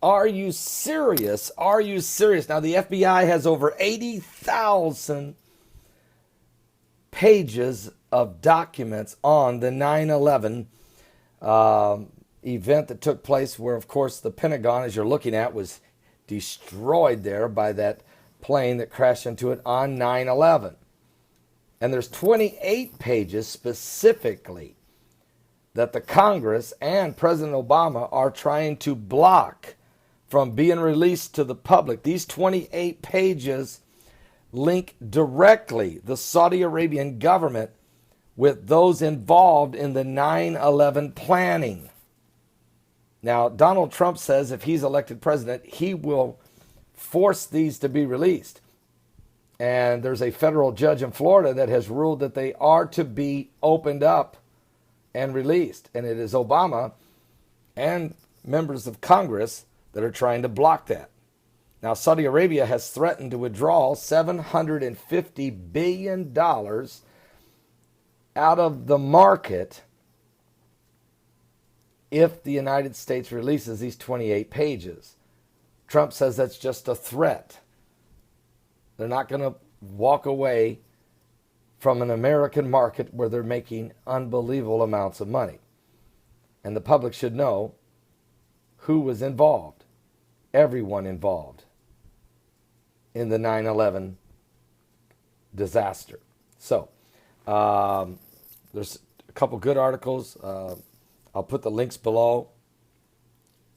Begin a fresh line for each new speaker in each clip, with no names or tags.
Are you serious? Are you serious? Now, the FBI has over 80,000 pages of documents on the 9/11 event that took place, where, of course, the Pentagon, as you're looking at, was destroyed there by that plane that crashed into it on 9/11. And there's 28 pages specifically that the Congress and President Obama are trying to block from being released to the public. These 28 pages link directly the Saudi Arabian government with those involved in the 9/11 planning. Now, Donald Trump says if he's elected president, he will force these to be released. And there's a federal judge in Florida that has ruled that they are to be opened up and released. And it is Obama and members of Congress that are trying to block that. Now, Saudi Arabia has threatened to withdraw $750 billion out of the market if the United States releases these 28 pages. Trump says that's just a threat. They're not going to walk away from an American market where they're making unbelievable amounts of money. And the public should know who was involved, everyone involved in the 9/11 disaster. So, there's a couple good articles. I'll put the links below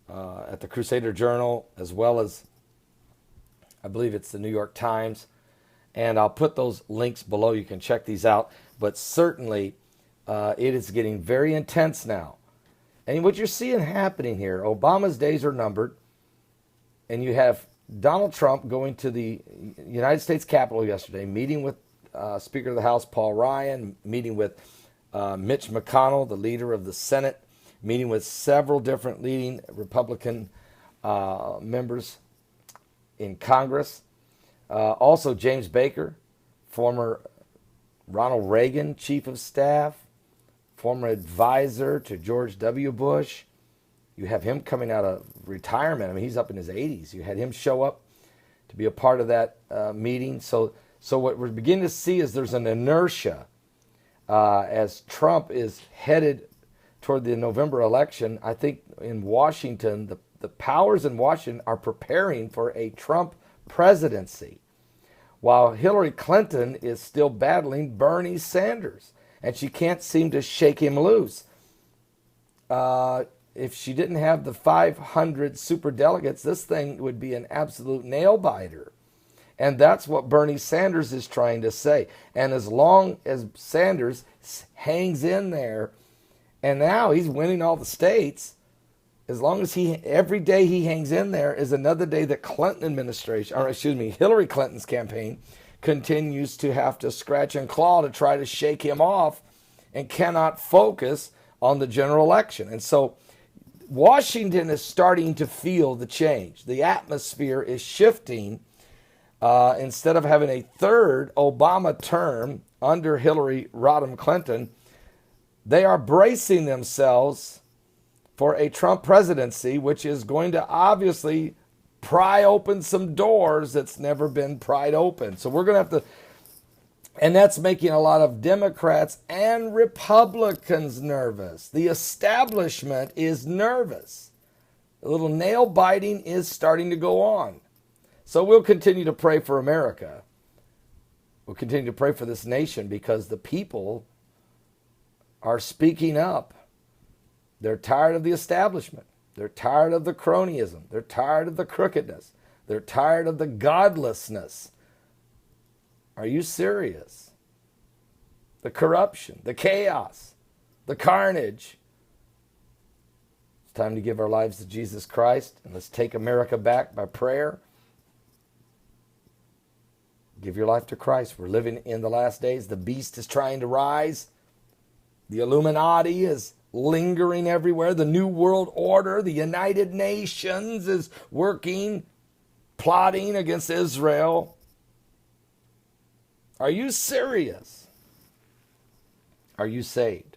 at the Crusader Journal, as well as I believe it's the New York Times. And I'll put those links below. You can check these out. But certainly, it is getting very intense now. And what you're seeing happening here, Obama's days are numbered. And you have Donald Trump going to the United States Capitol yesterday, meeting with Speaker of the House Paul Ryan, meeting with Mitch McConnell, the leader of the Senate, meeting with several different leading Republican members in Congress. Also, James Baker, former Ronald Reagan chief of staff, former advisor to George W. Bush. You have him coming out of retirement. I mean, he's up in his 80s. You had him show up to be a part of that meeting. So what we're beginning to see is there's an inertia as Trump is headed toward the November election. I think in Washington, the powers in Washington are preparing for a Trump presidency, while Hillary Clinton is still battling Bernie Sanders, and she can't seem to shake him loose. If she didn't have the 500 superdelegates, this thing would be an absolute nail biter. And that's what Bernie Sanders is trying to say. And as long as Sanders hangs in there, and now he's winning all the states, as long as every day he hangs in there is another day that Hillary Clinton's campaign continues to have to scratch and claw to try to shake him off and cannot focus on the general election. And so Washington is starting to feel the change. The atmosphere is shifting. Instead of having a third Obama term under Hillary Rodham Clinton, they are bracing themselves for a Trump presidency, which is going to obviously pry open some doors that's never been pried open. So we're going to have to, and that's making a lot of Democrats and Republicans nervous. The establishment is nervous. A little nail biting is starting to go on. So we'll continue to pray for America. We'll continue to pray for this nation because the people are speaking up. They're tired of the establishment. They're tired of the cronyism. They're tired of the crookedness. They're tired of the godlessness. Are you serious? The corruption, the chaos, the carnage. It's time to give our lives to Jesus Christ, and let's take America back by prayer. Give your life to Christ. We're living in the last days. The beast is trying to rise. The Illuminati is lingering everywhere. The New World Order, the United Nations is working, plotting against Israel. Are you serious? Are you saved?